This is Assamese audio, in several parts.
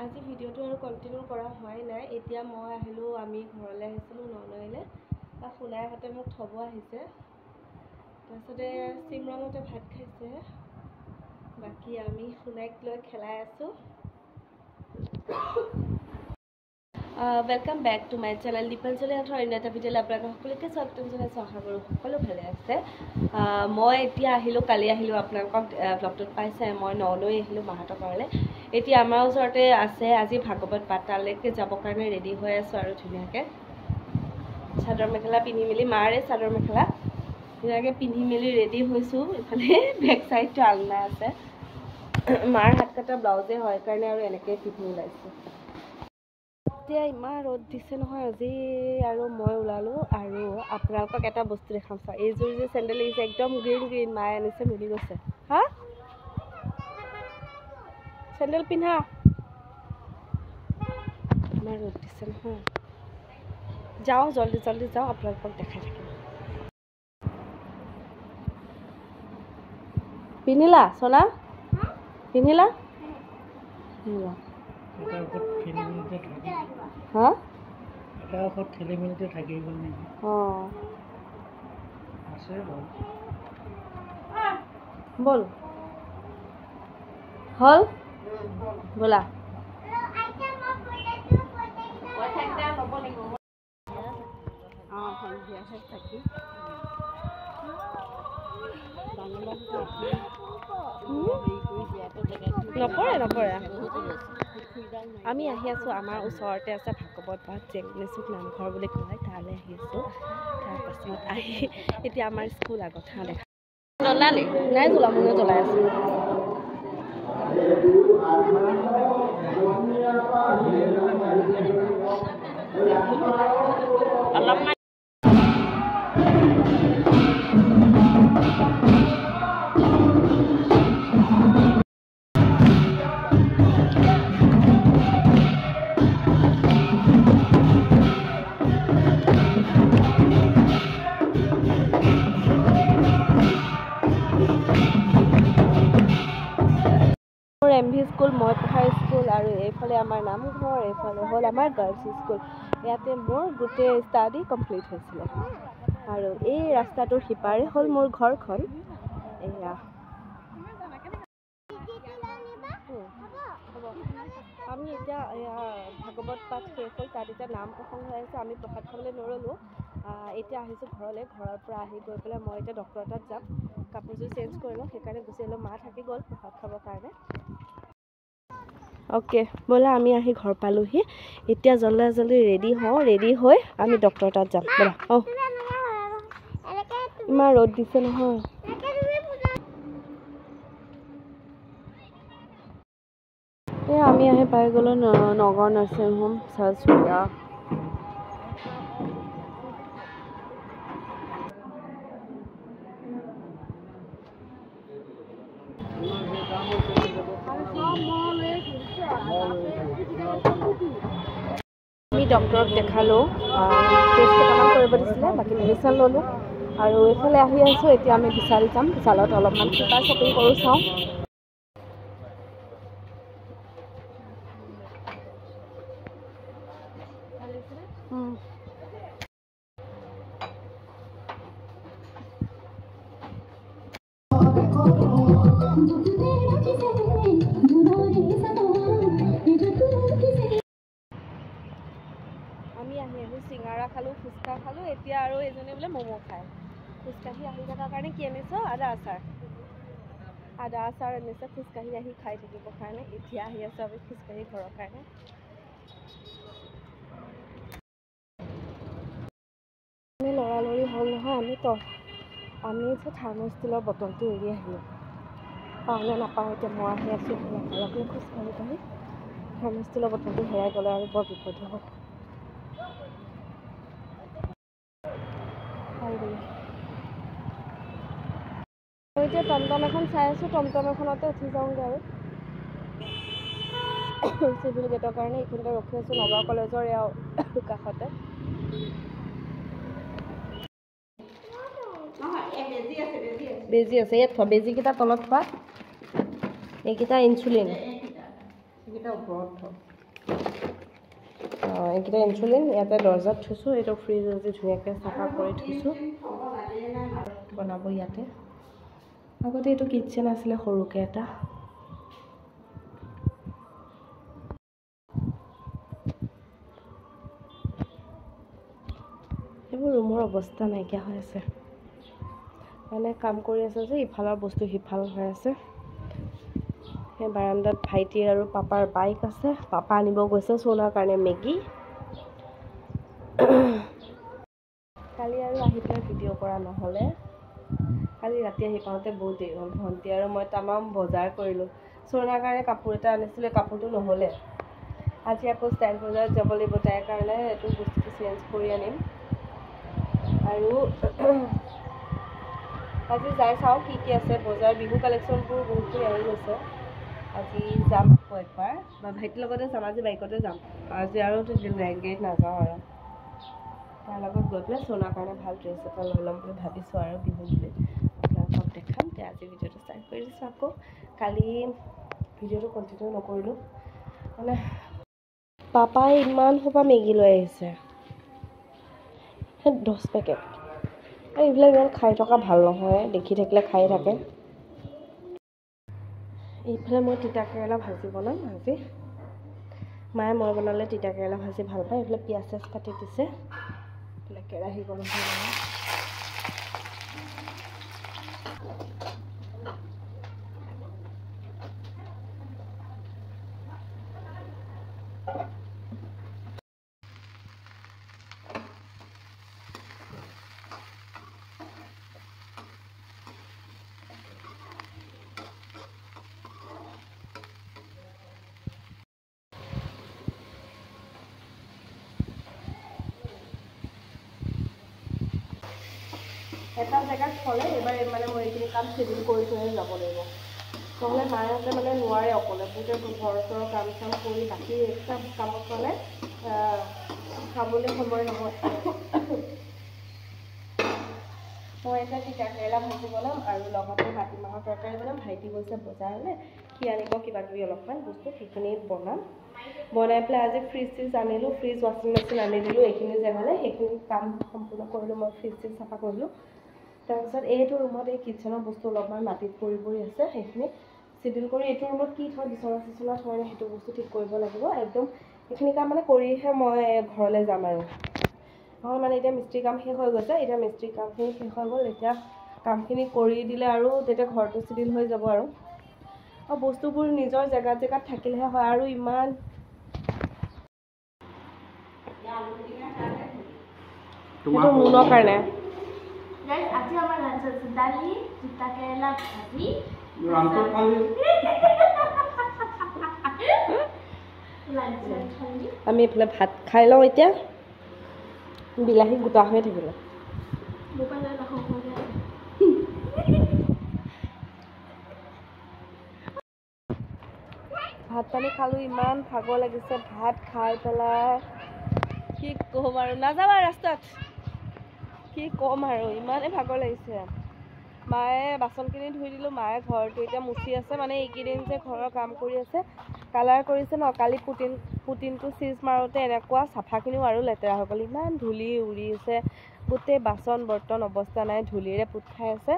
আজি ভিডিঅ'টো আৰু কন্টিনিউ কৰা হোৱাই নাই। এতিয়া মই আহিলোঁ, আমি ঘৰলৈ আহিছিলোঁ ননৈলে। সোণাইহঁতে মোক থ'ব আহিছে। তাৰপিছতে চিমৰনতে ভাত খাইছে। বাকী আমি সোণাইক লৈ খেলাই আছোঁ। Welcome back to my channel Dipanjali Rathore অন্য এটা ভিডিঅ'লৈ আপোনালোকক সকলোকে স্বাগতম জনাইছোঁ। আশা কৰোঁ সকলো ভালে আছে। মই এতিয়া আহিলোঁ, কালি আহিলোঁ, আপোনালোকক ব্লগটোত পাইছে। মই ননৈ আহিলোঁ মাহঁতৰ ঘৰলৈ। এতিয়া আমাৰ ওচৰতে আছে আজি ভাগৱত পাঠ, তালৈকে যাবৰ কাৰণে ৰেডি হৈ আছোঁ আৰু ধুনীয়াকৈ চাদৰ মেখেলা পিন্ধি মেলি, মাৰে চাদৰ মেখেলা ধুনীয়াকৈ পিন্ধি মেলি ৰেডি হৈছোঁ। ইফালে বেক চাইডটো আলনা আছে, মাৰ হাত কটা ব্লাউজে হয় কাৰণে আৰু এনেকৈ পিন্ধি ওলাইছোঁ। এতিয়া ইমান ৰ'দ দিছে নহয় আজি, আৰু মই ওলালোঁ। আৰু আপোনালোকক এটা বস্তু দেখাম চোৱা, এইযোৰ যে চেণ্ডেল দেখিছে একদম গ্ৰীণ গ্ৰীণ, মায়ে আনিছে, মিলি গৈছে। হা চেণ্ডেল পিন্ধা, ইমান ৰ'দ দিছে নহয়। যাওঁ জল্দি জল্দি যাওঁ, আপোনালোকক দেখাই থাকিম। পিন্ধিলা সোনা, পিন্ধিলা হা বল হল বলা। নপৰে নপৰে, আমি আহি আছোঁ। আমাৰ ওচৰতে আছে ভাগৱত পাঠ, জেংনিচুক নামঘৰ বুলি কয়, তালৈ আহি আছোঁ। তাৰপাছত আহি এতিয়া আমাৰ স্কুল আগত হা দেখা জ্বলালি নাই, জ্বলা মনে জ্বলাই আছোঁ। অলপমান MV স্কুল, মই পঢ়া স্কুল, আৰু এইফালে আমাৰ নামঘৰ, এইফালে হ'ল আমাৰ গাৰ্লছ স্কুল। ইয়াতে মোৰ গোটেই ষ্টাডি কমপ্লিট হৈছিলে। আৰু এই ৰাস্তাটোৰ সিপাৰে হ'ল মোৰ ঘৰখন। এয়া আমি এতিয়া ভাগৱত পাঠ শেষ হ'ল, তাত এতিয়া নাম প্ৰসংগ হৈ আছে। আমি প্ৰসাদ খাবলৈ নৰলোঁ। এতিয়া আহিছোঁ ঘৰলৈ। ঘৰৰ পৰা আহি গৈ পেলাই মই এতিয়া ডক্টৰ তাত যাম, কাপোৰযোৰ চেঞ্জ কৰি লওঁ, সেইকাৰণে গুচি আহিলোঁ। মা থাকি গ'ল প্ৰসাদ খাবৰ কাৰণে। অ'কে ব'লা, আমি আহি ঘৰ পালোঁহি। এতিয়া জল্দি জল্দি ৰেডি হওঁ, ৰেডি হৈ আমি ডক্টৰ তাত যাম ব'লা। অঁ ইমান ৰ'দ দিছে নহয়। এই আমি আহি পাই গ'লোঁ নগৰ নাৰ্ছিং হোম চাৰ্চুয়া। আমি ডক্টৰক দেখালোঁ, টেষ্ট কেইটামান কৰিব দিছিলে, বাকী মেডিচিন ল'লোঁ। আৰু এইফালে আহি আছোঁ। এতিয়া আমি বিশাল যাম, বিশালত অলপমান কিবা শ্বপিং কৰোঁ, চাওঁ। আমি আহি চিঙাৰা খালোঁ, ফুচকা খালোঁ। এতিয়া আৰু এজনী বোলে ম'ম' খায়। খোজকাঢ়ি আহি থকাৰ কাৰণে কি আনিছোঁ, আদা আচাৰ আনিছে, খোজকাঢ়ি আহি খাই থাকিবৰ কাৰণে। এতিয়া আহি আছোঁ আমি খোজকাঢ়ি ঘৰৰ কাৰণে। লৰালৰি হ'ল নহয়, আমি যে থাৰ্মোষ্টিলৰ বটলটো এৰি আহিলোঁ। পাওঁ নে নাপাওঁ এতিয়া। মই আহি আছোঁ লাহে খোজকাঢ়ি কাঢ়ি, থাৰ্মোষ্টিলৰ বটলটো হেৰাই গ'লে আৰু বৰ বিপদ হ'ব। মই এতিয়া টমটম এখন চাই আছোঁ, টমটম এখনতে উঠি যাওঁগৈ আৰু চিভিল গেটৰ কাৰণে। এইখিনিতে ৰখি আছোঁ, নগাঁও কলেজৰ এয়া কাষতে। বেজি আছে, ইয়াত থোৱা বেজিকেইটা তলত থোৱা, এইকেইটা ইনচুলিন, এইকেইটা ওপৰত থোৱা। এইকেইটা ইনচুলিন ইয়াতে দৰ্জাত থৈছোঁ, এইটো ফ্ৰিজ আজি ধুনীয়াকৈ চাফা কৰি থৈছোঁ, বনাব ইয়াতে। আগতে এইটো কিটচেন আছিলে সৰুকৈ এটা। এইবোৰ ৰুমৰ অৱস্থা নাইকিয়া হৈ আছে, মানে কাম কৰি আছে যে ইফালৰ বস্তু সিফাল হৈ আছে। সেই বাৰান্দাত ভাইটিৰ আৰু পাপাৰ বাইক আছে, পাপা আনিব গৈছে চোনাৰ কাৰণে মেগী। কালি আৰু আহি পেলাই ভিডিঅ' কৰা নহ'লে, কালি ৰাতি আহি পাওঁতে বহুত দেৰি হ'ল। ভণ্টি আৰু মই তামাম বজাৰ কৰিলোঁ, চোনাৰ কাৰণে কাপোৰ এটা আনিছিলোঁ, কাপোৰটো নহ'লে। আজি আকৌ ষ্টাইল বজাৰত যাব লাগিব, তাইৰ কাৰণে এইটো বস্তুটো চেঞ্জ কৰি আনিম। আৰু আজি যাই চাওঁ কি কি আছে বজাৰ। বিহু কালেকশ্যনবোৰ বহুতখিনি আহি গৈছে। আজি যাম আকৌ একবাৰ, বা ভাইটিৰ লগতে যাম, আজি বাইকতে যাম। আজি আৰু গাড়ীত নাযাওঁ আৰু তাৰ লগত গৈ পেলাই চোনাৰ কাৰণে ভাল ড্ৰেছ এটা লৈ ল'ম বুলি ভাবিছোঁ আৰু বিহু বুলি আপোনালোকক দেখাম। এতিয়া আজি ভিডিঅ'টো ষ্টাৰ্ট কৰি দিছোঁ। আকৌ কালি ভিডিঅ'টো কণ্টিনিউ নকৰিলোঁ, মানে পাপাই ইমান সোপা মেগী লৈ আহিছে, 10 পেকেট। এইবিলাক ইমান খাই থকা ভাল নহয়, দেখি থাকিলে খাই থাকে। এইফালে মই তিতা কেৰেলা ভাজি বনাম আজি। মায়ে মই বনালে তিতা কেৰেলা ভাজি ভাল পায়। এইফালে পিঁয়াজ চিয়াজ কাটি দিছে, এইফালে কেৰাহী গৰম হৈ গ'ল। এটা জেগাত থ'লে এইবাৰ মানে মই এইখিনি কাম চিজিল কৰি থৈহে যাব লাগিব, নহ'লে মাহঁতে মানে নোৱাৰে অকলে। গোটেই ঘৰ চৰৰ কাম চাম কৰি বাকী এক্সট্ৰা কামত মানে খাবলৈ সময় নহয়। মই এতিয়া তিতা কেৰেলা ভাজি বনাম আৰু লগতে মাটিমাহৰ তৰকাৰী বনাম। ভাইটি গৈছে বজাৰলৈ, সি আনিব কিবা কিবি অলপমান বস্তু, সেইখিনি বনাম। বনাই পেলাই আজি ফ্ৰিজ চিজ আনিলোঁ, ফ্ৰিজ ৱাশ্বিং মেচিন আনি দিলোঁ। এইখিনি জেগালৈ সেইখিনি কাম সম্পূৰ্ণ কৰিলোঁ। মই ফ্ৰিজ চিজ চাফা কৰিলোঁ। তাৰপিছত এইটো ৰুমত এই কিটচেনৰ বস্তু অলপমান মাটিত পৰি আছে, সেইখিনি চিডিল কৰি এইটো ৰুমত কি থয়, বিচনা চিচনা থয় সেইটো বস্তু ঠিক কৰিব লাগিব। একদম এইখিনি কাম মানে কৰিহে মই ঘৰলৈ যাম আৰু। নহয় মানে এতিয়া মিস্ত্ৰী কাম শেষ হৈ গৈছে, এতিয়া মিস্ত্ৰী কামখিনি শেষ হৈ গ'ল। এতিয়া কামখিনি কৰি দিলে আৰু তেতিয়া ঘৰটো চিডিল হৈ যাব আৰু বস্তুবোৰ নিজৰ জেগাত জেগাত থাকিলেহে হয়। আৰু ইমান সেইটো মুনৰ কাৰণে আজি আমাৰ লাঞ্চ আছে দালি, তিতা কেৰেলা ভাজি, আমি এইফালে ভাত খাই লওঁ। এতিয়া বিলাহী গোটা হৈ থাকিলে ভাত পানী খালোঁ, ইমান ভাগৰ লাগিছে। ভাত খাই পেলাই কি ক'ম আৰু, নাযাবা ৰাস্তাত, কি ক'ম আৰু ইমানেই ভাগৰ লাগিছে। মায়ে বাচনখিনি ধুই দিলোঁ, মায়ে ঘৰটো এতিয়া মুচি আছে। মানে এইকেইদিন যে ঘৰৰ কাম কৰি আছে, কালাৰ কৰিছে ন। কালি পুটিনটো চিজ মাৰোঁতে এনেকুৱা চাফাখিনিও আৰু লেতেৰা হৈ গ'ল। ইমান ধূলি উৰিছে, গোটেই বাচন বৰ্তন অৱস্থা নাই, ধূলিৰে পোত খাই আছে।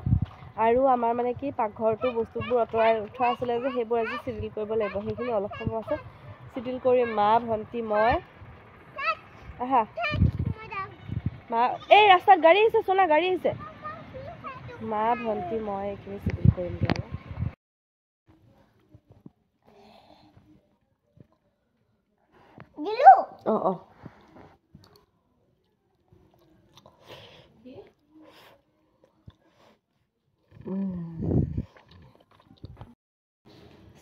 আৰু আমাৰ মানে কি পাকঘৰটো বস্তুবোৰ আঁতৰাই উঠোৱা আছিলে যে, সেইবোৰ আজি চিডিল কৰিব লাগিব। সেইখিনি অলপ সময় আছে চিডিল কৰি মা, ভণ্টি, মই আহা মা, এই ৰাস্তাত গাড়ী আহিছে, চোনা গাড়ী আহিছে। মা, ভণ্টি, মই এইখিনি চিডিল কৰিমগৈ আৰু অঁ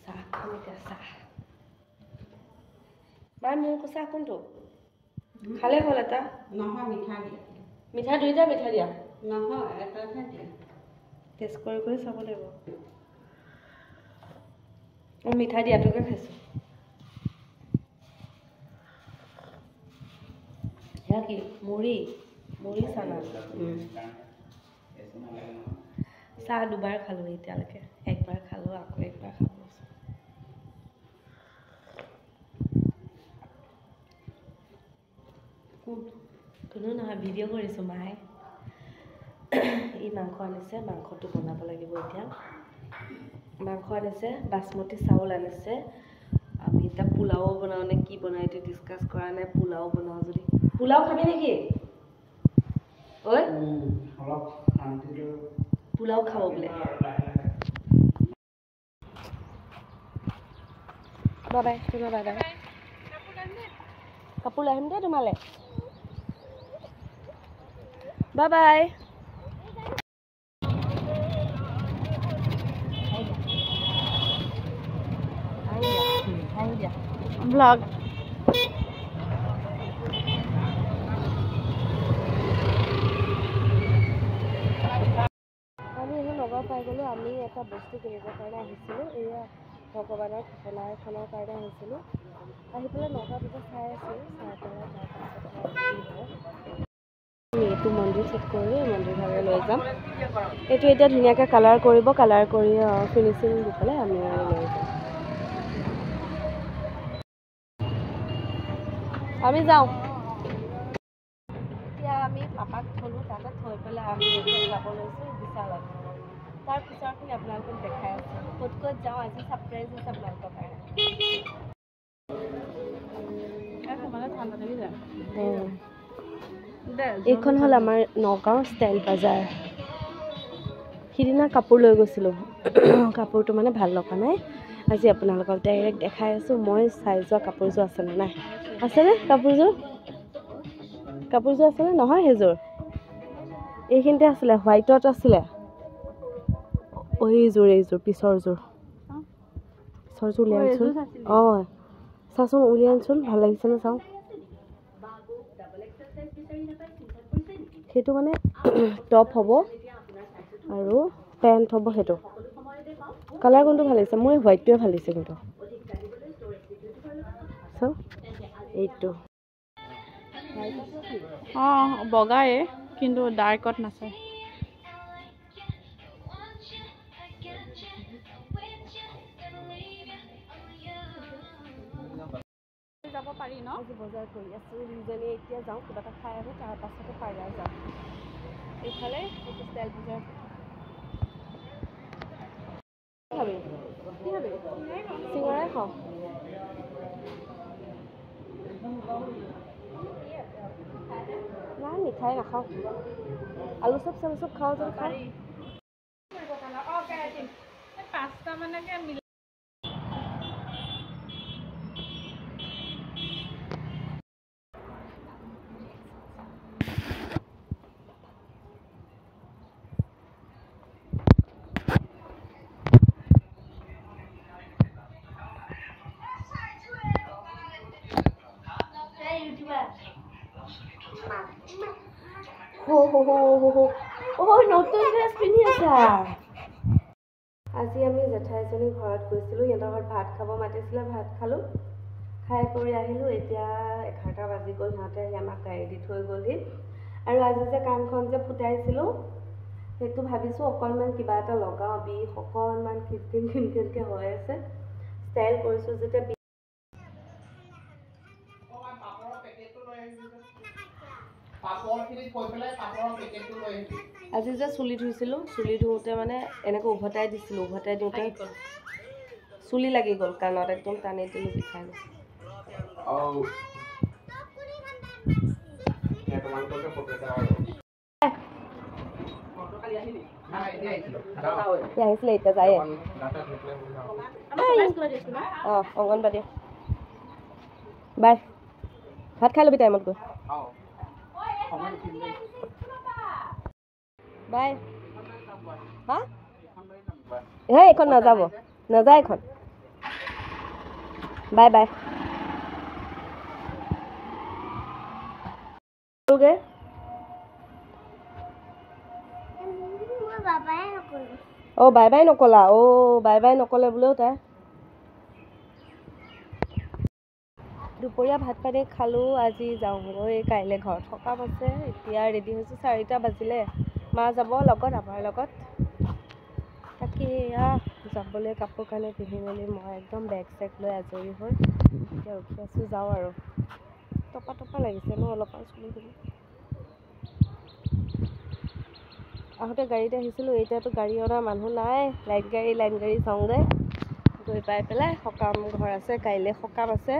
চাহ খাম এতিয়া। চাহ মায়ে মোৰ চাহ কোনটো খালে হ'ল? এটা নহয়, মিঠা দিয়া, মিঠা দুইটা মিঠা দিয়া নহয়, এটাহে দিয়া। টেষ্ট কৰি কৰি চাব লাগিব। মিঠা দিয়াটোকে খাইছোঁ। সেয়া কি মুড়ি চানা। চাহ দুবাৰ খালোঁ এতিয়ালৈকে, একবাৰ খালোঁ, আকৌ একবাৰ খাব লৈছোঁ। কোনো নহয় ভিডিঅ' কৰিছোঁ মায়ে এই মাংস আনিছে মাংসটো বনাব লাগিব এতিয়া মাংস আনিছে বাসমতি চাউল আনিছে আমি এতিয়া পোলাও বনাওঁ নে কি বনাওঁ এইটো ডিছকাছ কৰা নাই পোলাও বনাওঁ যদি পোলাও খাবি নেকি ঐ পোলাও খাব বোলে বাই তোমাৰ বাই বাই কাপোৰ লৈ আহিম দেই তোমালৈ বাই বাই vlog আমি এই নগাঁও পাই গ'লোঁ আমি এটা বস্তু কিনিবৰ কাৰণে আহিছিলোঁ এয়া ভগৱানৰ ঘটনা এখনৰ কাৰণে আহিছিলোঁ আহি পেলাই নগাঁৱত এটা চাই আছিলোঁ চাই পেলাই আমি এইটো মন্দিৰ ঠিক কৰি মন্দিৰভাগে লৈ যাম এইটো এতিয়া ধুনীয়াকৈ কালাৰ কৰিব কালাৰ কৰি ফিনিচিং দি পেলাই আমি আৰু লৈ যাম আমি যাওঁ এতিয়া আমি পাপাক থলোঁ তাতে থৈ পেলাই আমি যাব লৈছোঁ বিশালত তাৰ পিছৰখিনি আপোনালোকক দেখাই আছোঁ ক'ত ক'ত যাওঁ আজি ছাৰপ্ৰাইজ আছে আপোনালোকৰ কাৰণে এইখন হ'ল আমাৰ নগাঁও ষ্টাইল বজাৰ সিদিনা কাপোৰ লৈ গৈছিলোঁ কাপোৰটো মানে ভাল লগা নাই আজি আপোনালোকক ডাইৰেক্ট দেখাই আছোঁ মই চাই যোৱা কাপোৰযোৰ আছেনে নাই আছেনে কাপোৰযোৰ আছেনে নহয় সেইযোৰ এইখিনিতে আছিলে হোৱাইটত আছিলে এইযোৰ পিছৰযোৰ উলিয়াই আনচোন অঁ চাচোন উলিয়াই আনচোন ভাল লাগিছেনে চাওঁ সেইটো মানে টপ হ'ব আৰু পেণ্ট হ'ব সেইটো কালাৰ কোনটো ভাল লাগিছে মোৰ হোৱাইটটোৱে ভাল লাগিছে কিন্তু চাওঁ এইটো অঁ বগাই কিন্তু ডাৰ্কত নাচায় যাব পাৰি ন আজি বজাৰ কৰি আছোঁ দুজনী এতিয়া যাওঁ কিবা এটা খাই আহোঁ তাৰ পাছতে পাৰ্লাৰ যাওঁ এইফালে এইটো ষ্টাইল বজাৰ চিঙৰাই খাওঁ নাই মিঠাই নাখাওঁ আলু চপ চালু চব খাওঁ যদি খাওঁ পাঁচটা মানকে মিলি নতুন ড্ৰেছ পিন্ধি আছা আজি আমি জেঠাইজনীৰ ঘৰত গৈছিলোঁ সিহঁতৰ ঘৰত ভাত খাব মাতিছিলে ভাত খালোঁ খাই কৰি আহিলোঁ এতিয়া 11টা বাজি গ'ল সিহঁতে আহি আমাক গাড়ী দি থৈ গ'লহি আৰু আজি যে কাণখন যে ফুটাইছিলোঁ সেইটো ভাবিছোঁ অকণমান কিবা এটা লগাওঁ বিষ অকণমান খিনখিনকৈ হৈ আছে ষ্টাইল কৰিছোঁ যেতিয়া আজি যে চুলি ধুইছিলোঁ চুলি ধুওঁতে মানে এনেকৈ উভতাই দিছিলোঁ উভতাই দিওঁতে চুলি লাগি গ'ল কাণত একদম টানি দিলোঁ বিষাই গৈছে আহিছিলে এতিয়া যায় অঁ অংগনবাদী বাই ভাত খাই ল'বি টাইমত গৈ বাই হা হে এইখন নাযাব নাযায় এইখন বাই বাই অঁ বাই বাই নকলা বাই বাই নকলে বোলেও তাই দুপৰীয়া ভাত পানী খালোঁ আজি যাওঁগৈ কাইলৈ ঘৰত সকাম আছে এতিয়া ৰেডি হৈছোঁ 4টা বাজিলে মা যাব লগত আমাৰ লগত তাকে যাবলৈ কাপোৰ কানি পিন্ধি মেলি মই একদম বেগ চেগ লৈ আজৰি হৈ এতিয়া ৰখি আছোঁ যাওঁ আৰু টপা টপা লাগিছে ন অলপমান চুলিখিনি আহোঁতে গাড়ীতে আহিছিলোঁ এতিয়াতো গাড়ী অনা মানুহ নাই লাইন গাড়ী চাওঁগৈ গৈ পাই পেলাই সকাম ঘৰ আছে কাইলৈ সকাম আছে